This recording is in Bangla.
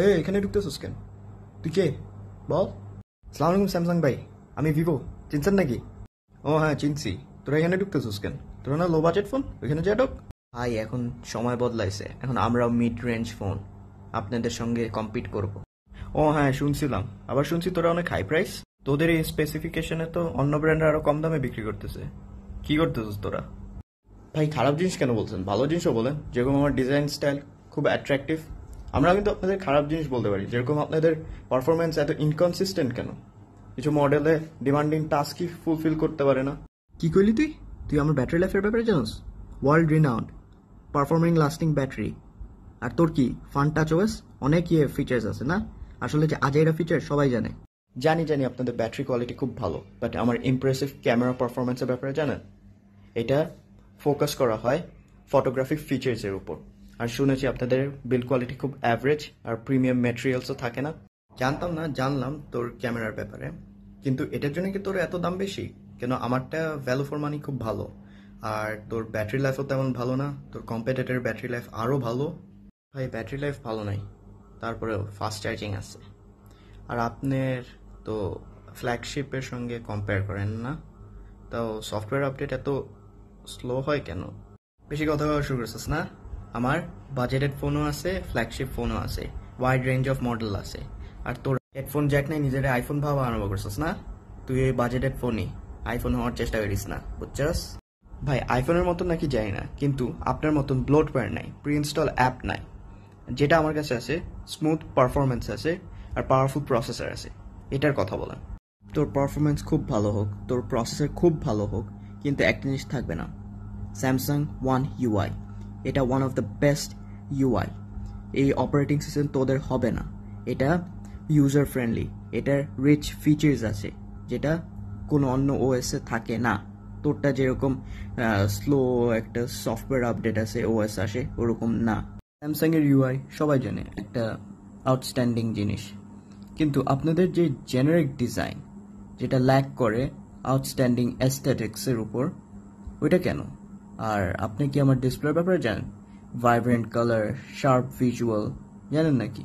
এই এখানে ঢুকতেছিস কেন? তুই কে? বল। সালাম আলাইকুম স্যামসাং ভাই, আমি ভিভো। চিনছেন নাকি? ও হ্যাঁ চিনছি। তোরা এখানে ঢুকতেছিস কেন? তোরা না লো বাজেট ফোন, ওইখানে যা ঢোক। ভাই এখন সময় বদলাইছে, এখন আমরাও মিড রেঞ্জ ফোন আপনাদের সঙ্গে কম্পিট করব। ও হ্যাঁ শুনছিলাম, আবার শুনছি তোরা অনেক হাই প্রাইস। তোদের এই স্পেসিফিকেশনে তো অন্য ব্র্যান্ডরা আরো কম দামে বিক্রি করতেছে। কি করতেছিস তোরা? ভাই খারাপ জিনিস কেন বলছেন? ভালো জিনিসও বলেন, যেরকম আমার ডিজাইন স্টাইল খুব অ্যাট্রাকটিভ। আমরা কিন্তু আপনাদের খারাপ জিনিস বলতে পারি, যেরকম আপনাদের পারফরমেন্স এত ইনকনসিস্টেন্ট কেন? কিছু মডেলে ডিমান্ডিং টাস্কই ফুলফিল করতে পারে না। কি কইলি তুই? তুই আমার ব্যাটারি লাইফের ব্যাপারে জানোস? World renowned performing lasting battery. আর তোর কি ফান টাচ ওএস, অনেক ফিচার্স আছে না? আসলে যে আজাইরা ফিচার সবাই জানে। জানি জানি আপনাদের ব্যাটারি কোয়ালিটি খুব ভালো, বাট আমার ইমপ্রেসিভ ক্যামেরা পারফরমেন্সের ব্যাপারে জানেন? এটা ফোকাস করা হয় ফটোগ্রাফিক ফিচার্সের উপর। আর শুনেছি আপনাদের বিল্ড কোয়ালিটি খুব অ্যাভারেজ, আর প্রিমিয়াম ম্যাটেরিয়ালসও থাকে না। জানতাম না, জানলাম তোর ক্যামেরার ব্যাপারে, কিন্তু এটার জন্য কি তোর এত দাম বেশি কেন? আমারটা ভ্যালু ফর মানি খুব ভালো, আর তোর ব্যাটারি লাইফও তেমন ভালো না। তোর কম্পিটিটরের ব্যাটারি লাইফ আরও ভালো। ভাই ব্যাটারি লাইফ ভালো নাই, তারপরেও ফাস্ট চার্জিং আছে। আর আপনার তো ফ্ল্যাগশিপের সঙ্গে কম্পেয়ার করেন না, তাও সফটওয়্যার আপডেট এত স্লো হয় কেন? বেশি কথা বলা শুরু করছিস না? আমার বাজেটেড ফোনও আছে, ফ্ল্যাগশিপ ফোনও আছে, ওয়াইড রেঞ্জ অফ মডেল আছে। আর তোর হেডফোন জ্যাক নাই, নিজের আইফোন ভাবা আরম্ভ করছিস না? তুই এই বাজেটেড ফোনই আইফোন হওয়ার চেষ্টা করিস না, বুঝছস? ভাই আইফোনের মতন নাকি জানি না, কিন্তু আপনার মতন ব্লোটওয়্যার নাই, প্রি ইনস্টল অ্যাপ নাই। যেটা আমার কাছে আছে, স্মুথ পারফরমেন্স আছে, আর পাওয়ারফুল প্রসেসর আছে। এটার কথা বলেন। তোর পারফরমেন্স খুব ভালো হোক, তোর প্রসেসর খুব ভালো হোক, কিন্তু একটা জিনিস থাকবে না, স্যামসাং ওয়ান ইউআই। এটা one of the best UI. এই অপারেটিং সিস্টেম তোদের হবে না। এটা ইউজার ফ্রেন্ডলি, এটার রিচ ফিচার্স আছে যেটা কোনো অন্য ওএসে থাকে না। তোরটা যেরকম স্লো একটা সফটওয়্যার আপডেট আছে, ওএস আসে, ওরকম না। স্যামসাং এর ইউআই সবাই জানে একটা আউটস্ট্যান্ডিং জিনিস, কিন্তু আপনাদের যে জেনারিক ডিজাইন, যেটা ল্যাক করে আউটস্ট্যান্ডিং অ্যাস্থেটিক্সের উপর, ওইটা কেন? আর আপনি কি আমার ডিসপ্লের ব্যাপারে জানেন? ভাইব্রেন্ট কালার, শার্প ভিজুয়াল, জানেন নাকি?